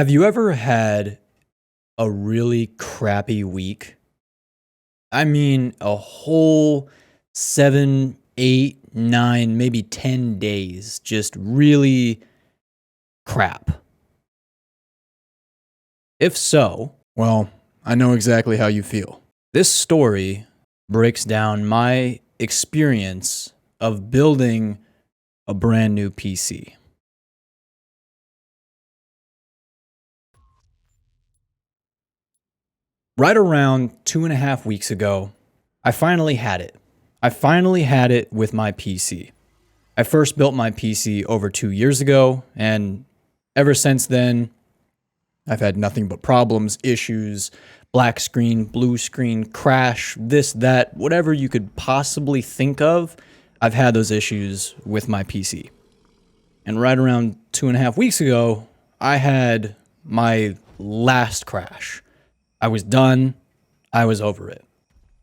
Have you ever had a really crappy week? I mean, a whole 7, 8, 9, maybe 10 days, just really crap. If so, well, I know exactly how you feel. This story breaks down my experience of building a brand new PC. Right around 2.5 weeks ago, I finally had it. I finally had it with my PC. I first built my PC over 2 years ago, and ever since then, I've had nothing but problems, issues, black screen, blue screen, crash, this, that, whatever you could possibly think of. I've had those issues with my PC. And right around 2.5 weeks ago, I had my last crash. I was done. I was over it.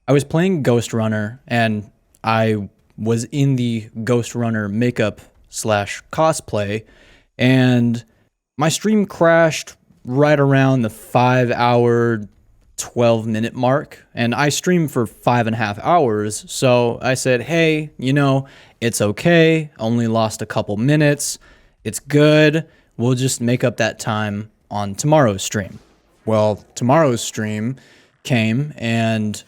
I was playing Ghost Runner, and I was in the Ghost Runner makeup slash cosplay, and my stream crashed right around the 5 hour, 12 minute mark. And I streamed for 5.5 hours. So I said, hey, it's okay. Only lost a couple minutes. It's good. We'll just make up that time on tomorrow's stream. Well, tomorrow's stream came, and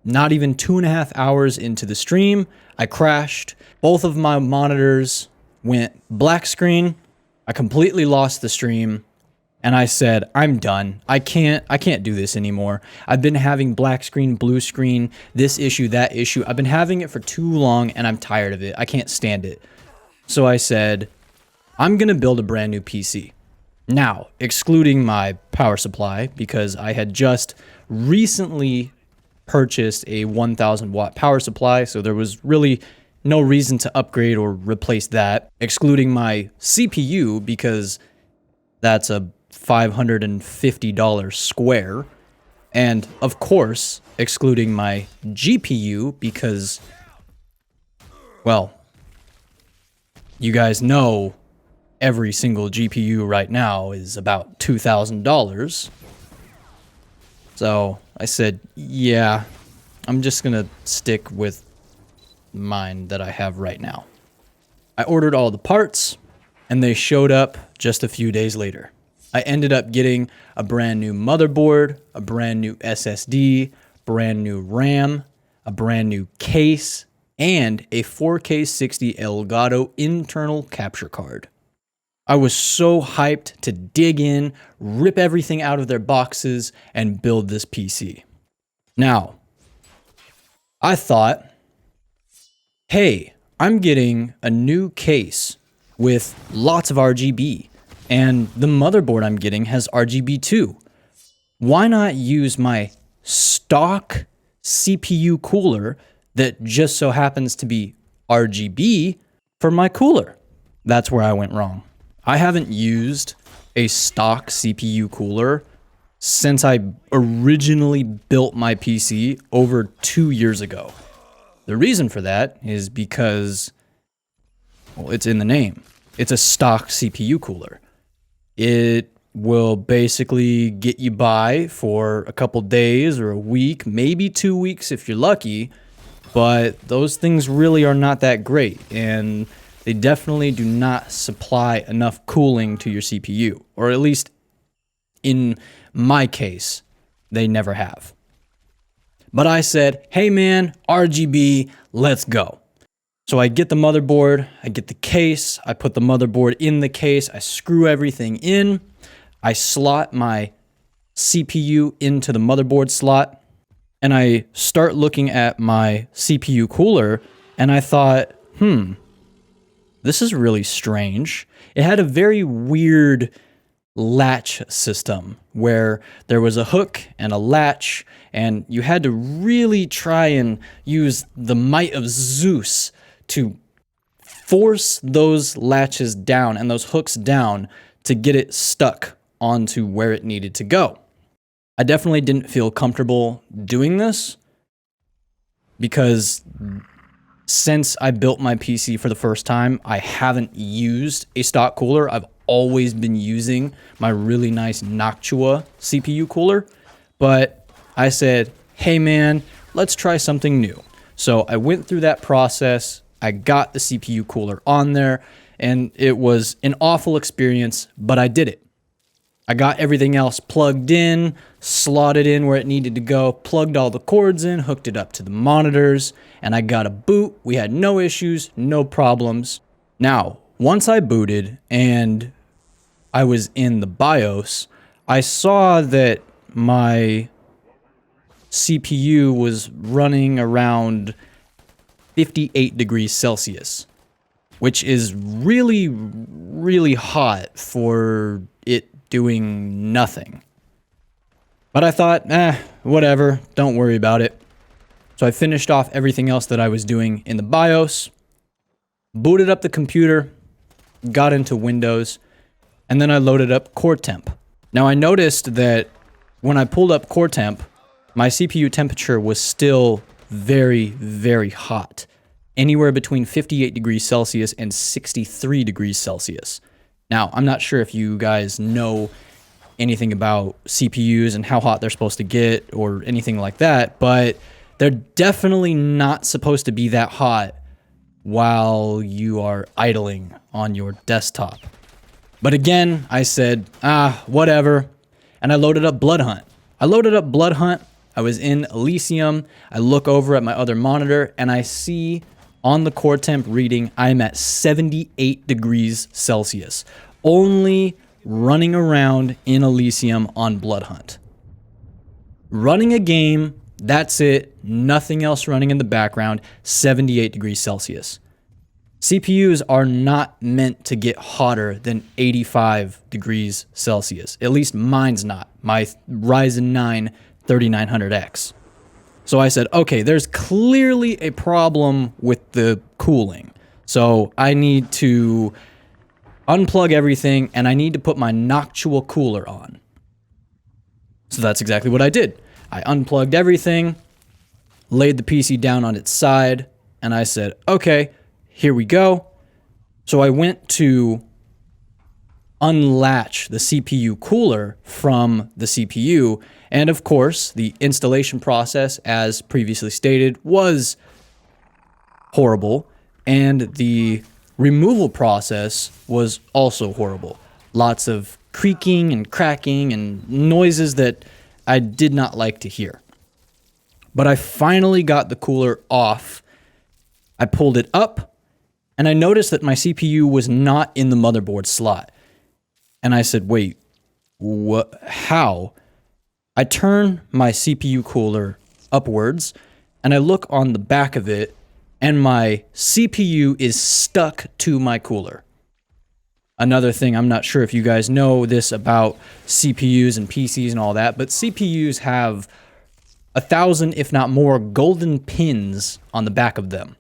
not even 2.5 hours into the stream, I crashed. Both of my monitors went black screen. I completely lost the stream, and I said, I'm done. I can't do this anymore. I've been having black screen, blue screen, this issue, that issue. I've been having it for too long, and I'm tired of it. I can't stand it. So I said, I'm gonna build a brand new PC. Now, excluding my power supply, because I had just recently purchased a 1000 watt power supply, so there was really no reason to upgrade or replace that. Excluding my CPU, because that's a $550 square. And of course, excluding my GPU, because, well, you guys know every single GPU right now is about $2,000. So I said, yeah, I'm just gonna stick with mine that I have right now. I ordered all the parts, and they showed up just a few days later. I ended up getting a brand new motherboard, a brand new SSD, brand new RAM, a brand new case, and a 4K 60 Elgato internal capture card. I was so hyped to dig in, rip everything out of their boxes, and build this PC. Now, I thought, hey, I'm getting a new case with lots of RGB, and the motherboard I'm getting has RGB too. Why not use my stock CPU cooler that just so happens to be RGB for my cooler? That's where I went wrong. I haven't used a stock CPU cooler since I originally built my PC over 2 years ago. The reason for that is because, well, it's in the name. It's a stock CPU cooler. It will basically get you by for a couple days or a week, maybe 2 weeks if you're lucky, but those things really are not that great, and they definitely do not supply enough cooling to your CPU, or at least in my case, they never have. But I said, hey man, RGB, let's go. So I get the motherboard, I get the case, I put the motherboard in the case, I screw everything in, I slot my CPU into the motherboard slot, and I start looking at my CPU cooler, and I thought, this is really strange. It had a very weird latch system where there was a hook and a latch, and you had to really try and use the might of Zeus to force those latches down and those hooks down to get it stuck onto where it needed to go. I definitely didn't feel comfortable doing this because since I built my PC for the first time, I haven't used a stock cooler. I've always been using my really nice Noctua CPU cooler, but I said, hey man, let's try something new. So I went through that process. I got the CPU cooler on there, and it was an awful experience, but I did it. I got everything else plugged in, slotted in where it needed to go, plugged all the cords in, hooked it up to the monitors, and I got a boot. We had no issues, no problems. Now, once I booted and I was in the BIOS, I saw that my CPU was running around 58 degrees Celsius, which is really, really hot for it doing nothing. But I thought, whatever, don't worry about it. So I finished off everything else that I was doing in the BIOS, booted up the computer, got into Windows, and then I loaded up Core Temp. Now I noticed that when I pulled up Core Temp, my CPU temperature was still very, very hot. Anywhere between 58 degrees Celsius and 63 degrees Celsius. Now, I'm not sure if you guys know anything about CPUs and how hot they're supposed to get or anything like that, but they're definitely not supposed to be that hot while you are idling on your desktop. But again, I said, whatever, and I loaded up Blood Hunt. I was in Elysium. I look over at my other monitor, and I see on the core temp reading, I'm at 78 degrees Celsius, only running around in Elysium on Blood Hunt. Running a game, that's it, nothing else running in the background, 78 degrees Celsius. CPUs are not meant to get hotter than 85 degrees Celsius. At least mine's not. My Ryzen 9 3900X. So I said, okay, there's clearly a problem with the cooling. So I need to unplug everything and I need to put my Noctua cooler on. So that's exactly what I did. I unplugged everything, laid the PC down on its side, and I said, okay, here we go. So I went to unlatch the CPU cooler from the CPU, and of course, the installation process, as previously stated, was horrible, and the removal process was also horrible. Lots of creaking and cracking and noises that I did not like to hear. But I finally got the cooler off. I pulled it up, and I noticed that my CPU was not in the motherboard slot. And I said, wait, what? How? I turn my CPU cooler upwards, and I look on the back of it, and my CPU is stuck to my cooler. Another thing, I'm not sure if you guys know this about CPUs and PCs and all that, but CPUs have 1,000, if not more, golden pins on the back of them.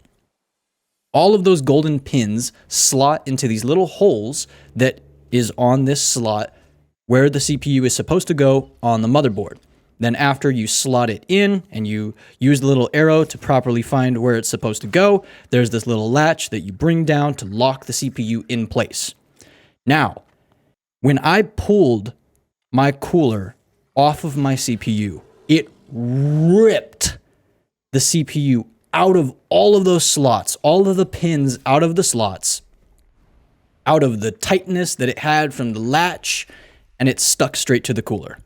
All of those golden pins slot into these little holes that is on this slot where the CPU is supposed to go on the motherboard. Then after you slot it in and you use the little arrow to properly find where it's supposed to go, there's this little latch that you bring down to lock the CPU in place. Now, when I pulled my cooler off of my CPU, it ripped the CPU out of all of those slots, all of the pins out of the slots, out of the tightness that it had from the latch, and it stuck straight to the cooler.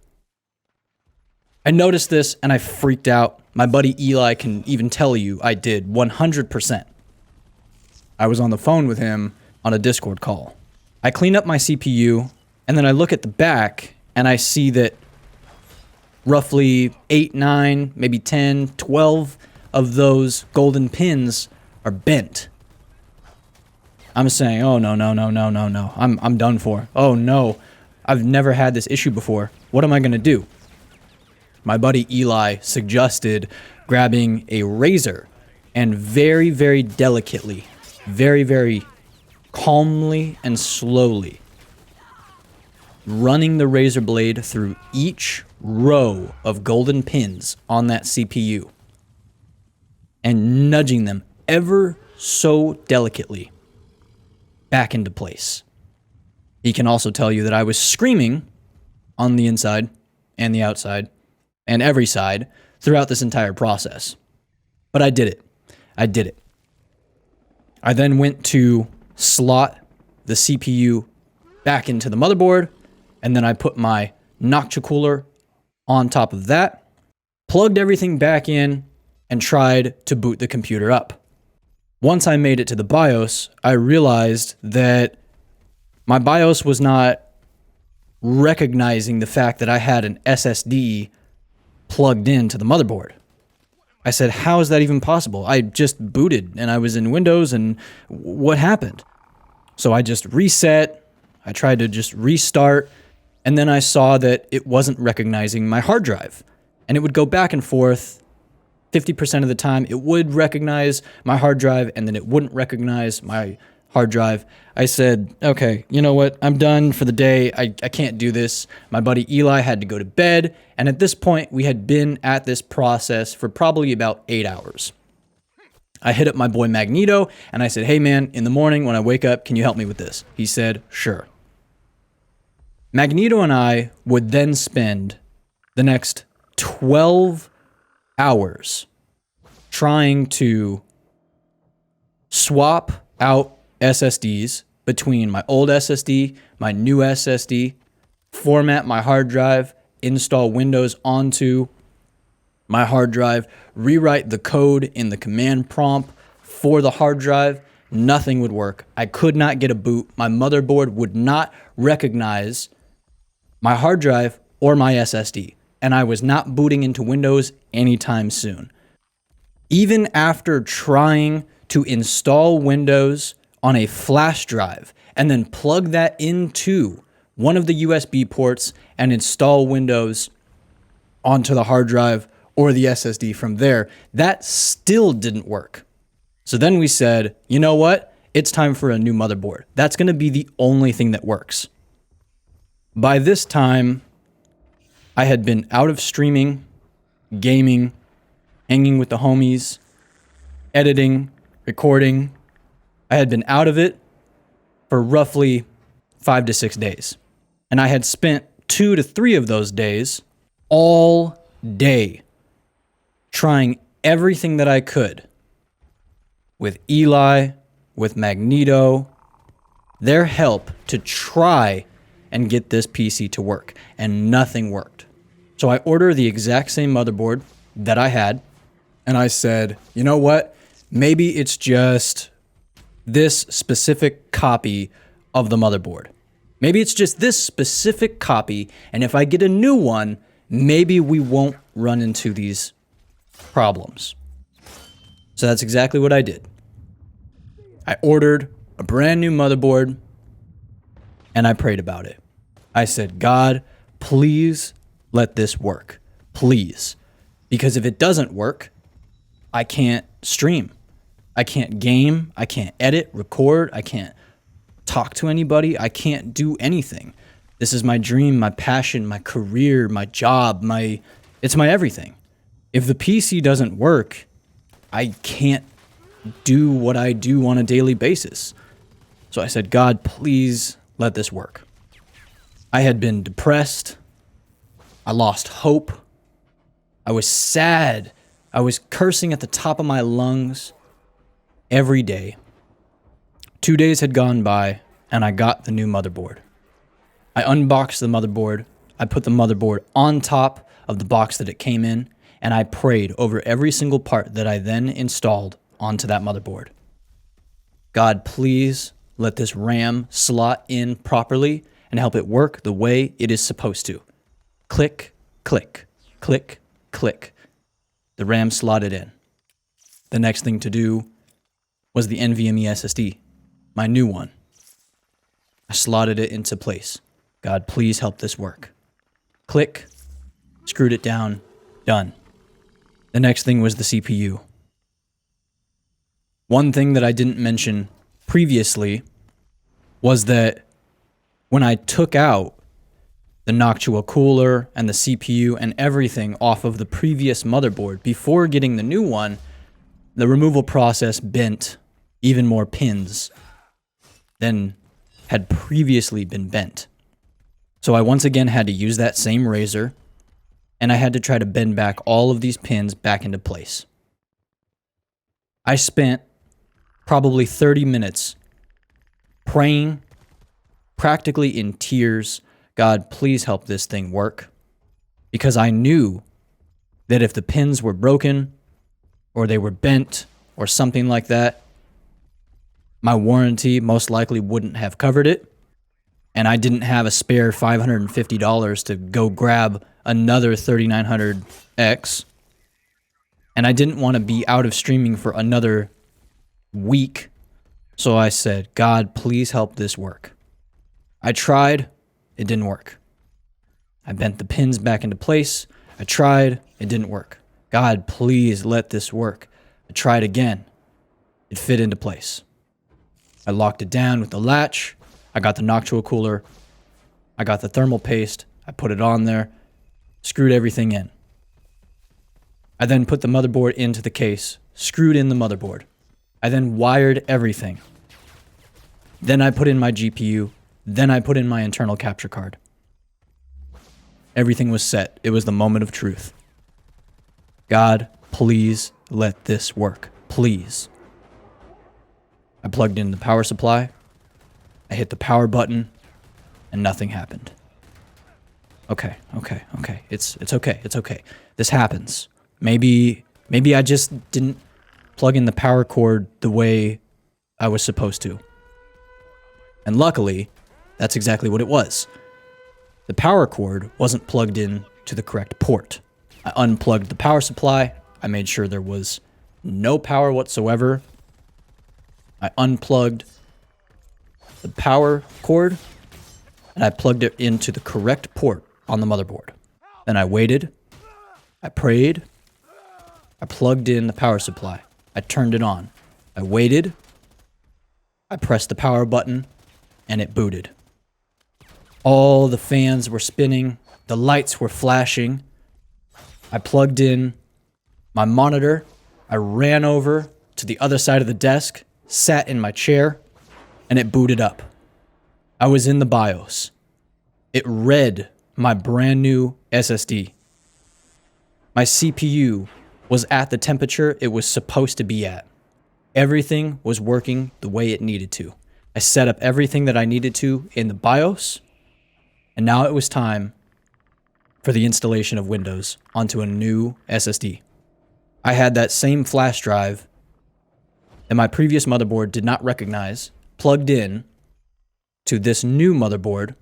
I noticed this and I freaked out. My buddy Eli can even tell you I did 100%. I was on the phone with him on a Discord call. I clean up my CPU and then I look at the back and I see that roughly 8, 9, maybe 10, 12 of those golden pins are bent. I'm saying, oh no. I'm done for. Oh no. I've never had this issue before. What am I gonna do? My buddy Eli suggested grabbing a razor and very, very delicately, very, very calmly and slowly running the razor blade through each row of golden pins on that CPU and nudging them ever so delicately back into place. He can also tell you that I was screaming on the inside and the outside and every side throughout this entire process. But I did it. I did it. I then went to slot the CPU back into the motherboard, and then I put my Noctua cooler on top of that, plugged everything back in, and tried to boot the computer up. Once I made it to the BIOS, I realized that my BIOS was not recognizing the fact that I had an SSD plugged into the motherboard. I said, how is that even possible? I just booted and I was in Windows, and what happened? So I just reset, I tried to just restart, and then I saw that it wasn't recognizing my hard drive. And it would go back and forth. 50% of the time, it would recognize my hard drive, and then it wouldn't recognize my hard drive. I said, okay, you know what? I'm done for the day. I can't do this. My buddy Eli had to go to bed. And at this point, we had been at this process for probably about 8 hours. I hit up my boy Magneto and I said, hey man, in the morning when I wake up, can you help me with this? He said, sure. Magneto and I would then spend the next 12 hours trying to swap out SSDs between my old SSD, my new SSD, format my hard drive, install Windows onto my hard drive, rewrite the code in the command prompt for the hard drive. Nothing would work. I could not get a boot. My motherboard would not recognize my hard drive or my SSD, and I was not booting into Windows anytime soon. Even after trying to install Windows on a flash drive and then plug that into one of the USB ports and install Windows onto the hard drive or the SSD from there, that still didn't work. So then we said, you know what? It's time for a new motherboard. That's going to be the only thing that works. By this time, I had been out of streaming, gaming, hanging with the homies, editing, recording. I had been out of it for roughly 5 to 6 days. And I had spent 2 to 3 of those days all day trying everything that I could with Eli, with Magneto, their help to try and get this PC to work, and nothing worked. So I ordered the exact same motherboard that I had, and I said, you know what? Maybe it's just this specific copy of the motherboard. Maybe it's just this specific copy, and if I get a new one, maybe we won't run into these problems. So that's exactly what I did. I ordered a brand new motherboard, and I prayed about it. I said, God, please let this work. Please. Because if it doesn't work, I can't stream. I can't game. I can't edit, record. I can't talk to anybody. I can't do anything. This is my dream, my passion, my career, my job, it's my everything. If the PC doesn't work, I can't do what I do on a daily basis. So I said, God, please let this work. I had been depressed. I lost hope. I was sad. I was cursing at the top of my lungs every day. 2 days had gone by, and I got the new motherboard. I unboxed the motherboard. I put the motherboard on top of the box that it came in, and I prayed over every single part that I then installed onto that motherboard. God, please let this RAM slot in properly and help it work the way it is supposed to. Click, click, click, click. The RAM slotted in. The next thing to do was the NVMe SSD, my new one. I slotted it into place. God, please help this work. Click, screwed it down, done. The next thing was the CPU. One thing that I didn't mention previously was that when I took out the Noctua cooler and the CPU and everything off of the previous motherboard before getting the new one, the removal process bent even more pins than had previously been bent. So I once again had to use that same razor, and I had to try to bend back all of these pins back into place. I spent probably 30 minutes praying, practically in tears, God, please help this thing work. Because I knew that if the pins were broken or they were bent or something like that, my warranty most likely wouldn't have covered it. And I didn't have a spare $550 to go grab another 3900X. And I didn't want to be out of streaming for another week. So I said, God, please help this work. I tried, it didn't work. I bent the pins back into place. I tried, it didn't work. God, please let this work. I tried again. It fit into place. I locked it down with the latch. I got the nocturnal cooler. I got the thermal paste. I put it on there, screwed everything in. I then put the motherboard into the case, screwed in the motherboard. I then wired everything. Then I put in my GPU. Then I put in my internal capture card. Everything was set. It was the moment of truth. God, please let this work. Please. I plugged in the power supply. I hit the power button, and nothing happened. Okay. It's okay. This happens. Maybe I just didn't plug in the power cord the way I was supposed to. And luckily, that's exactly what it was. The power cord wasn't plugged in to the correct port. I unplugged the power supply. I made sure there was no power whatsoever. I unplugged the power cord, and I plugged it into the correct port on the motherboard. Then I waited. I prayed. I plugged in the power supply. I turned it on. I waited. I pressed the power button, and it booted. All the fans were spinning. The lights were flashing. I plugged in my monitor. I ran over to the other side of the desk, sat in my chair, and it booted up. I was in the BIOS. It read my brand new SSD. My CPU was at the temperature it was supposed to be at. Everything was working the way it needed to. I set up everything that I needed to in the BIOS, and now it was time for the installation of Windows onto a new SSD. I had that same flash drive that my previous motherboard did not recognize plugged in to this new motherboard,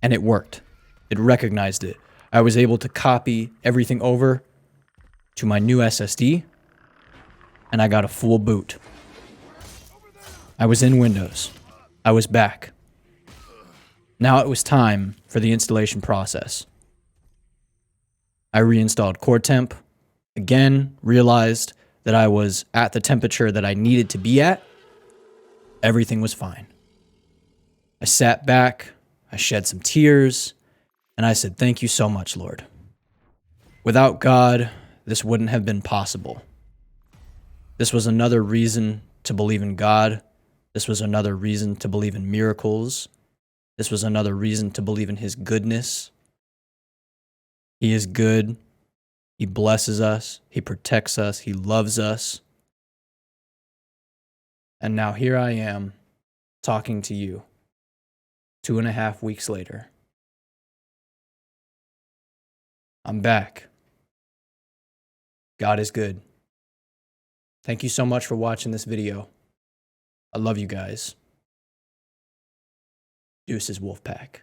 and it worked. It recognized it. I was able to copy everything over to my new SSD, and I got a full boot. I was in Windows. I was back. Now it was time for the installation process. I reinstalled Core Temp, again realized that I was at the temperature that I needed to be at. Everything was fine. I sat back, I shed some tears, and I said, thank you so much, Lord. Without God, this wouldn't have been possible. This was another reason to believe in God. This was another reason to believe in miracles. This was another reason to believe in his goodness. He is good. He blesses us. He protects us. He loves us. And now here I am talking to you 2.5 weeks later. I'm back. God is good. Thank you so much for watching this video. I love you guys. Deuces Wolfpack.